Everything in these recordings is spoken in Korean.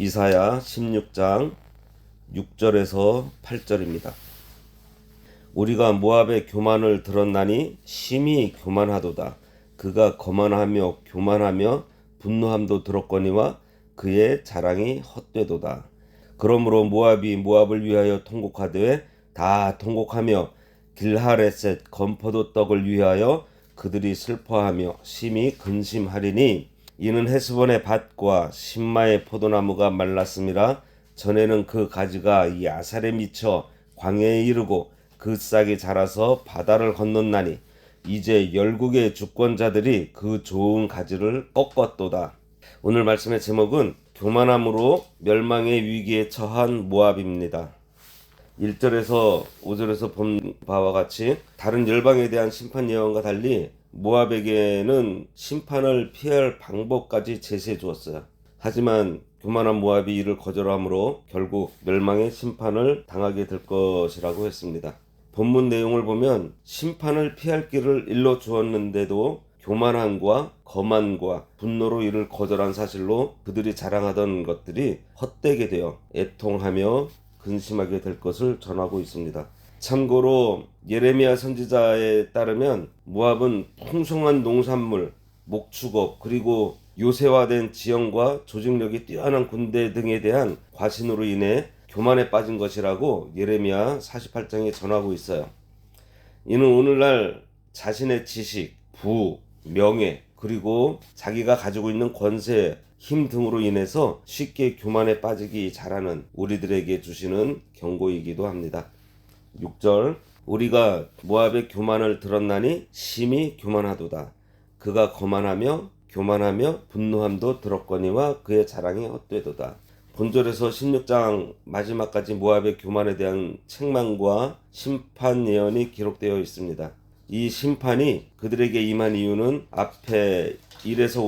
이사야 16장 6절에서 8절입니다. 우리가 모압의 교만을 들었나니 심히 교만하도다. 그가 거만하며 교만하며 분노함도 들었거니와 그의 자랑이 헛되도다. 그러므로 모압이 모압을 위하여 통곡하되 다 통곡하며 길하레셋 건포도 떡을 위하여 그들이 슬퍼하며 심히 근심하리니 이는 헤스본의 밭과 신마의 포도나무가 말랐음이라. 전에는 그 가지가 야살에 미쳐 광야에 이르고 그 싹이 자라서 바다를 건넜나니 이제 열국의 주권자들이 그 좋은 가지를 꺾었도다. 오늘 말씀의 제목은 교만함으로 멸망의 위기에 처한 모압입니다. 1절에서 5절에서 본 바와 같이 다른 열방에 대한 심판 예언과 달리 모압에게는 심판을 피할 방법까지 제시해 주었어요. 하지만 교만한 모압이 이를 거절함으로 결국 멸망의 심판을 당하게 될 것이라고 했습니다. 본문 내용을 보면 심판을 피할 길을 일러 주었는데도 교만함과 거만과 분노로 이를 거절한 사실로 그들이 자랑하던 것들이 헛되게 되어 애통하며 근심하게 될 것을 전하고 있습니다. 참고로 예레미야 선지자에 따르면 모압은 풍성한 농산물, 목축업, 그리고 요새화된 지형과 조직력이 뛰어난 군대 등에 대한 과신으로 인해 교만에 빠진 것이라고 예레미야 48장에 전하고 있어요. 이는 오늘날 자신의 지식, 부, 명예, 그리고 자기가 가지고 있는 권세, 힘 등으로 인해서 쉽게 교만에 빠지기 잘하는 우리들에게 주시는 경고이기도 합니다. 6절 우리가 모압의 교만을 들었나니 심히 교만하도다. 그가 거만하며 교만하며 분노함도 들었거니와 그의 자랑이 헛되도다. 본절에서 16장 마지막까지 모압의 교만에 대한 책망과 심판 예언이 기록되어 있습니다. 이 심판이 그들에게 임한 이유는 앞에 1에서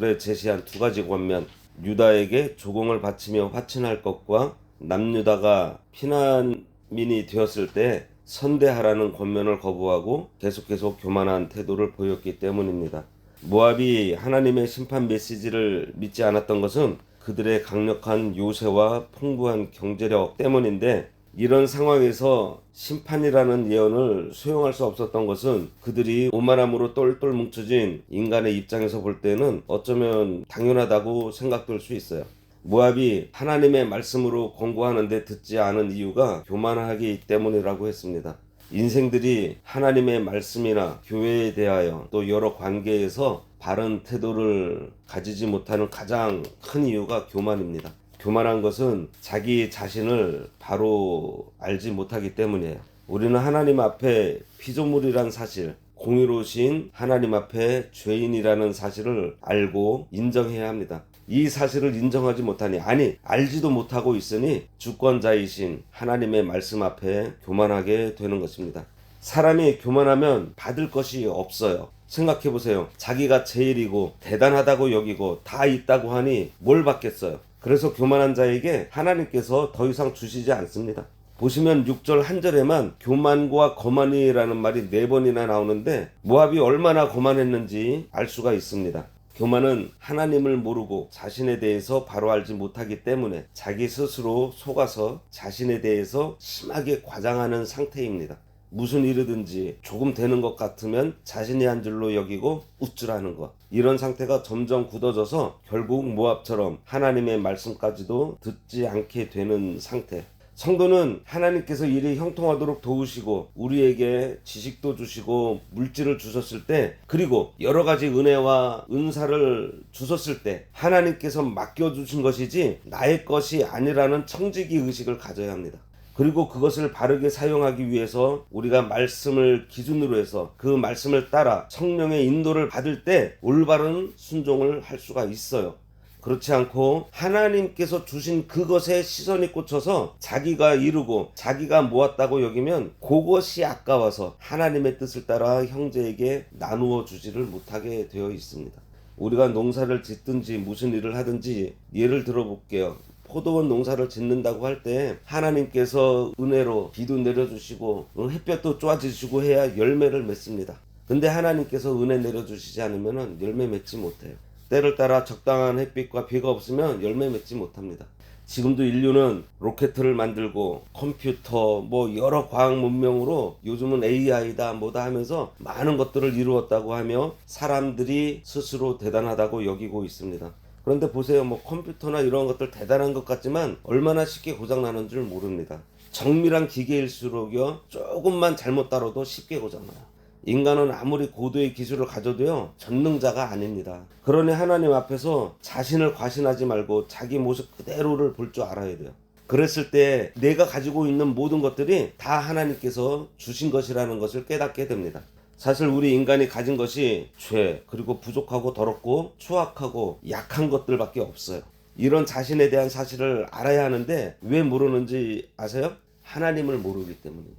5절에 제시한 두 가지 권면, 유다에게 조공을 바치며 화친할 것과 남유다가 피난민이 되었을 때 선대하라는 권면을 거부하고 계속 교만한 태도를 보였기 때문입니다. 모압이 하나님의 심판 메시지를 믿지 않았던 것은 그들의 강력한 요새와 풍부한 경제력 때문인데, 이런 상황에서 심판이라는 예언을 수용할 수 없었던 것은 그들이 오만함으로 똘똘 뭉쳐진 인간의 입장에서 볼 때는 어쩌면 당연하다고 생각될 수 있어요. 모압이 하나님의 말씀으로 권고하는데 듣지 않은 이유가 교만하기 때문이라고 했습니다. 인생들이 하나님의 말씀이나 교회에 대하여 또 여러 관계에서 바른 태도를 가지지 못하는 가장 큰 이유가 교만입니다. 교만한 것은 자기 자신을 바로 알지 못하기 때문이에요. 우리는 하나님 앞에 피조물이란 사실, 공의로우신 하나님 앞에 죄인이라는 사실을 알고 인정해야 합니다. 이 사실을 인정하지 못하니, 아니 알지도 못하고 있으니 주권자이신 하나님의 말씀 앞에 교만하게 되는 것입니다. 사람이 교만하면 받을 것이 없어요. 생각해보세요. 자기가 제일이고 대단하다고 여기고 다 있다고 하니 뭘 받겠어요. 그래서 교만한 자에게 하나님께서 더 이상 주시지 않습니다. 보시면 6절 한 절에만 교만과 거만이라는 말이 4번이나 나오는데 모압이 얼마나 거만했는지 알 수가 있습니다. 교만은 하나님을 모르고 자신에 대해서 바로 알지 못하기 때문에 자기 스스로 속아서 자신에 대해서 심하게 과장하는 상태입니다. 무슨 일이든지 조금 되는 것 같으면 자신이 한 줄로 여기고 우쭐하는 것, 이런 상태가 점점 굳어져서 결국 모압처럼 하나님의 말씀까지도 듣지 않게 되는 상태. 성도는 하나님께서 일이 형통하도록 도우시고 우리에게 지식도 주시고 물질을 주셨을 때, 그리고 여러 가지 은혜와 은사를 주셨을 때 하나님께서 맡겨주신 것이지 나의 것이 아니라는 청지기 의식을 가져야 합니다. 그리고 그것을 바르게 사용하기 위해서 우리가 말씀을 기준으로 해서 그 말씀을 따라 성령의 인도를 받을 때 올바른 순종을 할 수가 있어요. 그렇지 않고 하나님께서 주신 그것에 시선이 꽂혀서 자기가 이루고 자기가 모았다고 여기면 그것이 아까워서 하나님의 뜻을 따라 형제에게 나누어 주지를 못하게 되어 있습니다. 우리가 농사를 짓든지 무슨 일을 하든지 예를 들어 볼게요. 포도원 농사를 짓는다고 할 때 하나님께서 은혜로 비도 내려주시고 햇볕도 쬐주시고 해야 열매를 맺습니다. 근데 하나님께서 은혜 내려주시지 않으면 열매 맺지 못해요. 때를 따라 적당한 햇빛과 비가 없으면 열매 맺지 못합니다. 지금도 인류는 로켓을 만들고 컴퓨터 뭐 여러 과학 문명으로 요즘은 AI다 뭐다 하면서 많은 것들을 이루었다고 하며 사람들이 스스로 대단하다고 여기고 있습니다. 그런데 보세요, 뭐 컴퓨터나 이런 것들 대단한 것 같지만 얼마나 쉽게 고장나는 줄 모릅니다. 정밀한 기계일수록요, 조금만 잘못 다뤄도 쉽게 고장나요. 인간은 아무리 고도의 기술을 가져도요, 전능자가 아닙니다. 그러니 하나님 앞에서 자신을 과신하지 말고 자기 모습 그대로를 볼 줄 알아야 돼요. 그랬을 때 내가 가지고 있는 모든 것들이 다 하나님께서 주신 것이라는 것을 깨닫게 됩니다. 사실 우리 인간이 가진 것이 죄, 그리고 부족하고 더럽고 추악하고 약한 것들밖에 없어요. 이런 자신에 대한 사실을 알아야 하는데 왜 모르는지 아세요? 하나님을 모르기 때문입니다.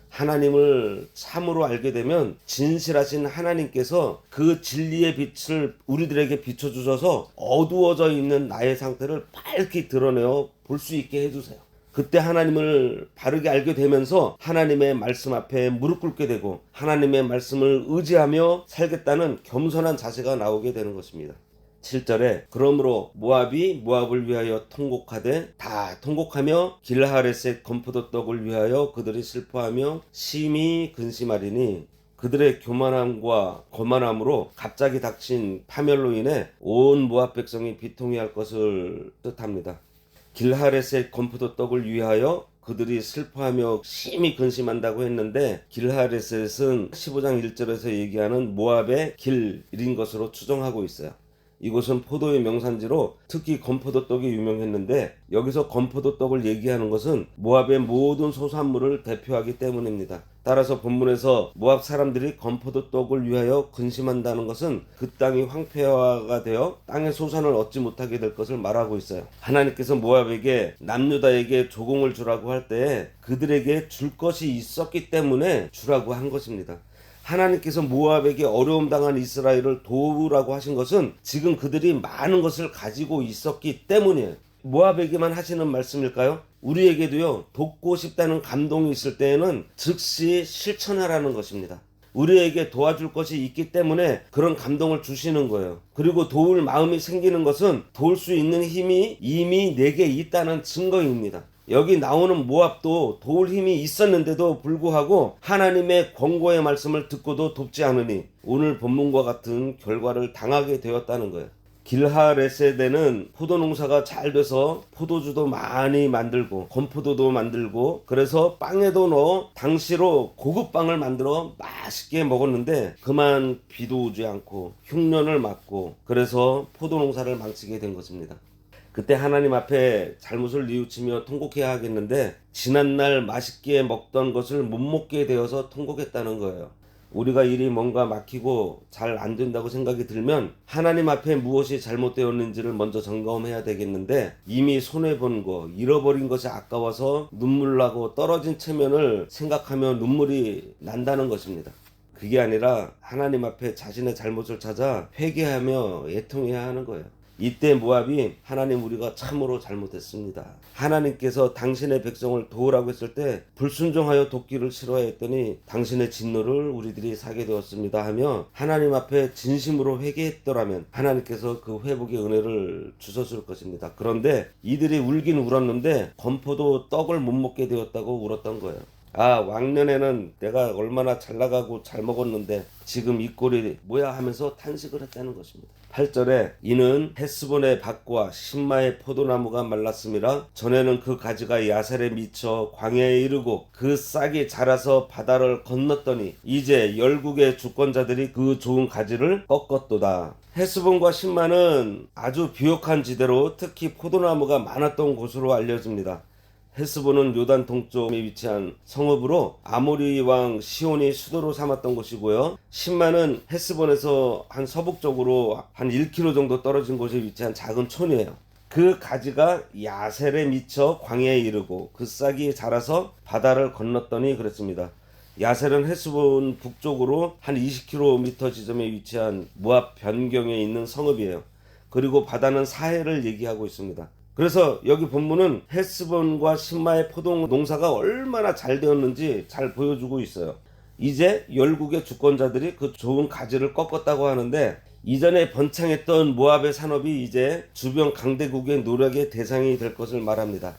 하나님을 참으로 알게 되면 진실하신 하나님께서 그 진리의 빛을 우리들에게 비춰주셔서 어두워져 있는 나의 상태를 밝게 드러내어 볼 수 있게 해주세요. 그때 하나님을 바르게 알게 되면서 하나님의 말씀 앞에 무릎 꿇게 되고 하나님의 말씀을 의지하며 살겠다는 겸손한 자세가 나오게 되는 것입니다. 7절에 그러므로 모압이 모압을 위하여 통곡하되 다 통곡하며 길하레셋 건포도 떡을 위하여 그들이 슬퍼하며 심히 근심하리니 그들의 교만함과 거만함으로 갑자기 닥친 파멸로 인해 온 모압 백성이 비통해할 것을 뜻합니다. 길하레셋 건포도 떡을 위하여 그들이 슬퍼하며 심히 근심한다고 했는데 길하레셋은 15장 1절에서 얘기하는 모압의 길인 것으로 추정하고 있어요. 이곳은 포도의 명산지로 특히 건포도떡이 유명했는데 여기서 건포도떡을 얘기하는 것은 모압의 모든 소산물을 대표하기 때문입니다. 따라서 본문에서 모압 사람들이 건포도떡을 위하여 근심한다는 것은 그 땅이 황폐화가 되어 땅의 소산을 얻지 못하게 될 것을 말하고 있어요. 하나님께서 모압에게 남유다에게 조공을 주라고 할 때 그들에게 줄 것이 있었기 때문에 주라고 한 것입니다. 하나님께서 모압에게 어려움 당한 이스라엘을 도우라고 하신 것은 지금 그들이 많은 것을 가지고 있었기 때문이에요. 모압에게만 하시는 말씀일까요? 우리에게도요, 돕고 싶다는 감동이 있을 때에는 즉시 실천하라는 것입니다. 우리에게 도와줄 것이 있기 때문에 그런 감동을 주시는 거예요. 그리고 도울 마음이 생기는 것은 도울 수 있는 힘이 이미 내게 있다는 증거입니다. 여기 나오는 모압도 도울 힘이 있었는데도 불구하고 하나님의 권고의 말씀을 듣고도 돕지 않으니 오늘 본문과 같은 결과를 당하게 되었다는 거예요. 길하레셋에는 포도 농사가 잘 돼서 포도주도 많이 만들고 건포도도 만들고 그래서 빵에도 넣어 당시로 고급 빵을 만들어 맛있게 먹었는데 그만 비도 오지 않고 흉년을 맞고 그래서 포도 농사를 망치게 된 것입니다. 그때 하나님 앞에 잘못을 뉘우치며 통곡해야 하겠는데 지난날 맛있게 먹던 것을 못 먹게 되어서 통곡했다는 거예요. 우리가 일이 뭔가 막히고 잘 안 된다고 생각이 들면 하나님 앞에 무엇이 잘못되었는지를 먼저 점검해야 되겠는데 이미 손해본 거, 잃어버린 것이 아까워서 눈물 나고 떨어진 체면을 생각하며 눈물이 난다는 것입니다. 그게 아니라 하나님 앞에 자신의 잘못을 찾아 회개하며 애통해야 하는 거예요. 이때 모압이 하나님 우리가 참으로 잘못했습니다. 하나님께서 당신의 백성을 도우라고 했을 때 불순종하여 돕기를 싫어했더니 당신의 진노를 우리들이 사게 되었습니다 하며 하나님 앞에 진심으로 회개했더라면 하나님께서 그 회복의 은혜를 주셨을 것입니다. 그런데 이들이 울긴 울었는데 건포도 떡을 못 먹게 되었다고 울었던 거예요. 아, 왕년에는 내가 얼마나 잘 나가고 잘 먹었는데 지금 이 꼴이 뭐야 하면서 탄식을 했다는 것입니다. 8절에 이는 헤스본의 밭과 신마의 포도나무가 말랐음이라 전에는 그 가지가 야셀에 미쳐 광야에 이르고 그 싹이 자라서 바다를 건넜더니 이제 열국의 주권자들이 그 좋은 가지를 꺾었도다. 헤스본과 신마는 아주 비옥한 지대로 특히 포도나무가 많았던 곳으로 알려집니다. 헤스본은 요단 동쪽에 위치한 성읍으로 아모리 왕 시온이 수도로 삼았던 곳이고요. 신마는 헤스본에서 한 서북쪽으로 한 1km 정도 떨어진 곳에 위치한 작은 촌이에요. 그 가지가 야셀에 미쳐 광야에 이르고 그 싹이 자라서 바다를 건넜더니 그랬습니다. 야셀은 헤스본 북쪽으로 한 20km 지점에 위치한 모압 변경에 있는 성읍이에요. 그리고 바다는 사해를 얘기하고 있습니다. 그래서 여기 본문은 헤스본과 신마의 포도 농사가 얼마나 잘 되었는지 잘 보여주고 있어요. 이제 열국의 주권자들이 그 좋은 가지를 꺾었다고 하는데 이전에 번창했던 모압의 산업이 이제 주변 강대국의 노력의 대상이 될 것을 말합니다.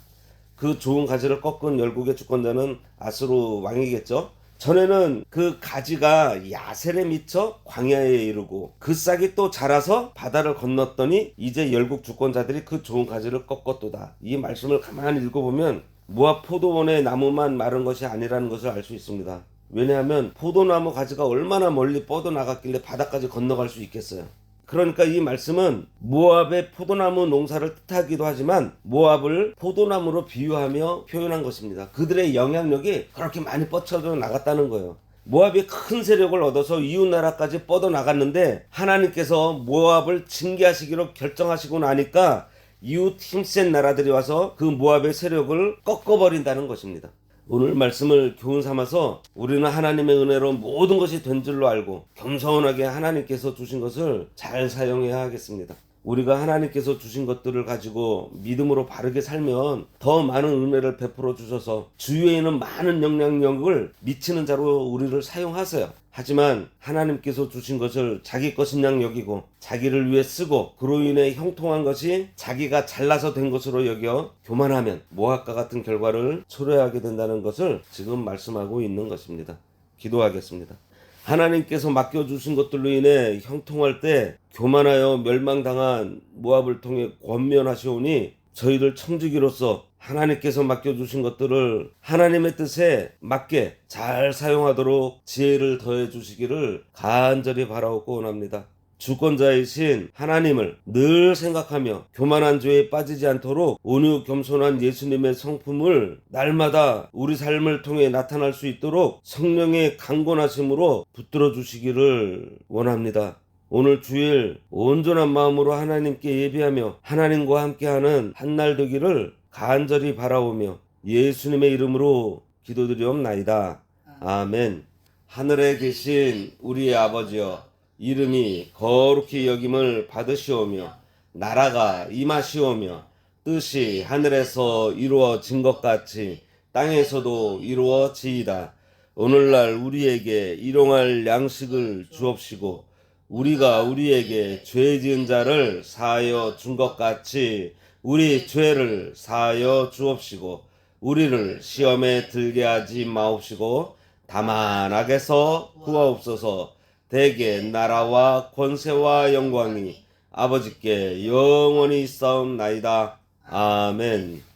그 좋은 가지를 꺾은 열국의 주권자는 아수르 왕이겠죠. 전에는 그 가지가 야셀에 미쳐 광야에 이르고 그 싹이 또 자라서 바다를 건넜더니 이제 열국 주권자들이 그 좋은 가지를 꺾었도다. 이 말씀을 가만히 읽어보면 모압 포도원의 나무만 마른 것이 아니라는 것을 알 수 있습니다. 왜냐하면 포도나무 가지가 얼마나 멀리 뻗어나갔길래 바다까지 건너갈 수 있겠어요. 그러니까 이 말씀은 모압의 포도나무 농사를 뜻하기도 하지만 모압을 포도나무로 비유하며 표현한 것입니다. 그들의 영향력이 그렇게 많이 뻗쳐져 나갔다는 거예요. 모압이 큰 세력을 얻어서 이웃나라까지 뻗어나갔는데 하나님께서 모압을 징계하시기로 결정하시고 나니까 이웃 힘센 나라들이 와서 그 모압의 세력을 꺾어버린다는 것입니다. 오늘 말씀을 교훈 삼아서 우리는 하나님의 은혜로 모든 것이 된 줄로 알고 겸손하게 하나님께서 주신 것을 잘 사용해야 하겠습니다. 우리가 하나님께서 주신 것들을 가지고 믿음으로 바르게 살면 더 많은 은혜를 베풀어 주셔서 주위에 있는 많은 영향력을 미치는 자로 우리를 사용하세요. 하지만 하나님께서 주신 것을 자기 것인 양 여기고 자기를 위해 쓰고 그로 인해 형통한 것이 자기가 잘나서 된 것으로 여겨 교만하면 모압과 같은 결과를 초래하게 된다는 것을 지금 말씀하고 있는 것입니다. 기도하겠습니다. 하나님께서 맡겨주신 것들로 인해 형통할 때 교만하여 멸망당한 모압을 통해 권면하시오니 저희들 청지기로서 하나님께서 맡겨주신 것들을 하나님의 뜻에 맞게 잘 사용하도록 지혜를 더해 주시기를 간절히 바라옵고 원합니다. 주권자이신 하나님을 늘 생각하며 교만한 죄에 빠지지 않도록 온유 겸손한 예수님의 성품을 날마다 우리 삶을 통해 나타날 수 있도록 성령의 강권하심으로 붙들어 주시기를 원합니다. 오늘 주일 온전한 마음으로 하나님께 예배하며 하나님과 함께하는 한날 되기를 간절히 바라오며 예수님의 이름으로 기도드리옵나이다. 아멘. 하늘에 계신 우리의 아버지여, 이름이 거룩히 여김을 받으시오며 나라가 임하시오며 뜻이 하늘에서 이루어진 것 같이 땅에서도 이루어지이다. 오늘날 우리에게 일용할 양식을 주옵시고 우리가 우리에게 죄 지은 자를 사하여 준 것 같이 우리 죄를 사하여 주옵시고 우리를 시험에 들게 하지 마옵시고 다만 악에서 구하옵소서. 대개 나라와 권세와 영광이 아버지께 영원히 있사옵나이다. 아멘.